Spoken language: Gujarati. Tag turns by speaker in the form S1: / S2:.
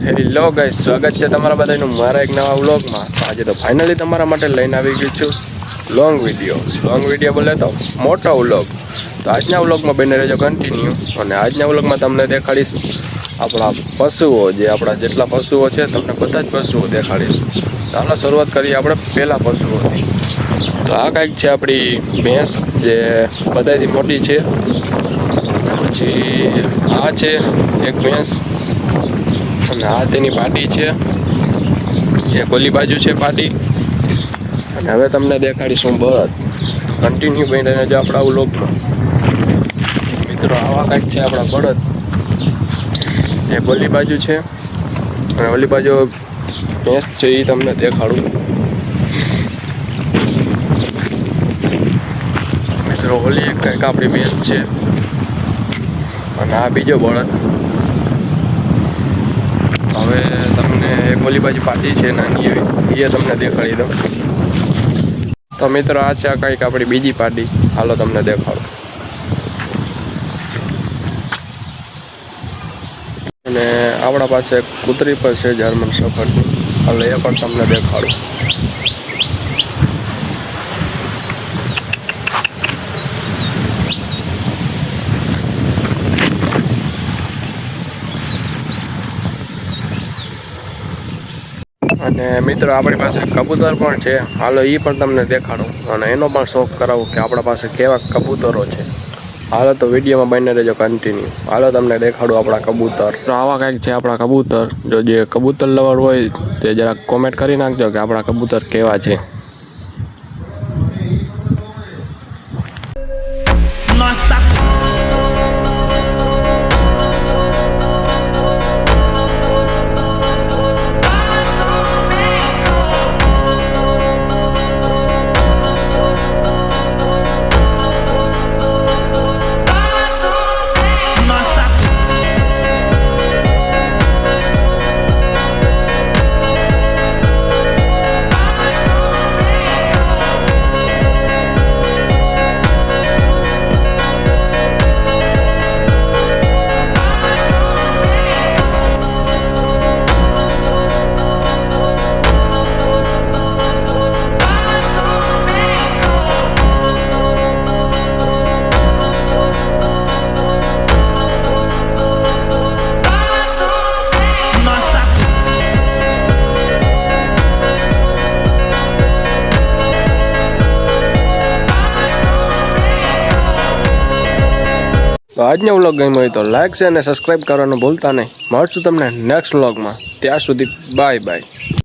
S1: હેલો ગાઈસ, સ્વાગત છે તમારા બધાનું મારા એક નવા વ્લોગમાં। આજે તો ફાઇનલી તમારા માટે લઈને આવી ગયો છું લોંગ વિડીયો બોલે તો મોટો વ્લોગ। તો આજના વ્લોગમાં બને રહેજો કન્ટિન્યુ। અને આજના વ્લોગમાં તમને દેખાડીશ આપણા પશુઓ, જે આપણા જેટલા પશુઓ છે તમને બધા જ પશુઓ દેખાડીશ। ચાલો શરૂઆત કરીએ આપણે પહેલા પશુઓથી। તો આ કંઈક છે આપણી ભેંસ, જે બધાથી મોટી છે। પછી આ છે એક ભેંસ, અને આ તેની પાટી છે, એક ઓલી બાજુ છે પાટી। અને હવે તમને દેખાડીશું બળદ। કન્ટિન્યુ બનીને જો આપણા વ્લોગમાં મિત્રો, આવા કંઈક છે આપણા બળદ। એક ઓલી બાજુ છે અને ઓલી બાજુ ભેંસ છે, એ તમને દેખાડું મિત્રો। ઓલી એક કંઈક આપણી ભેંસ છે અને આ બીજો બળદ। હવે તમને એક ઓલી બાજુ પાટી છે નાની એવી, એ તમને દેખાડી દઉં। તો મિત્રો, આ છે કંઈક આપણી બીજી પાટી, હાલો તમને દેખાડું। અને આપણા પાસે એક કૂતરી પર છે જર્મન શેફર્ડની, હાલો એ પણ તમને દેખાડું। અને મિત્રો, આપણી પાસે કબૂતર પણ છે, હાલો એ પણ તમને દેખાડું અને એનો પણ શોખ કરાવું કે આપણા પાસે કેવા કબૂતરો છે। હાલો તો વિડીયોમાં બને રહેજો કન્ટિન્યુ। હાલો તમને દેખાડું આપણા કબૂતર। તો આવા કંઈક છે આપણા કબૂતર। જો જે કબૂતર લવર હોય તે જરાક કોમેન્ટ કરી નાખજો કે આપણા કબૂતર કેવા છે। તો આજનો વ્લોગ ગમ્યો હોય તો લાઈક છે અને સબસ્ક્રાઈબ કરવાનું ભૂલતા નહીં। મળશું તમને નેક્સ્ટ વ્લોગમાં, ત્યાં સુધી બાય બાય।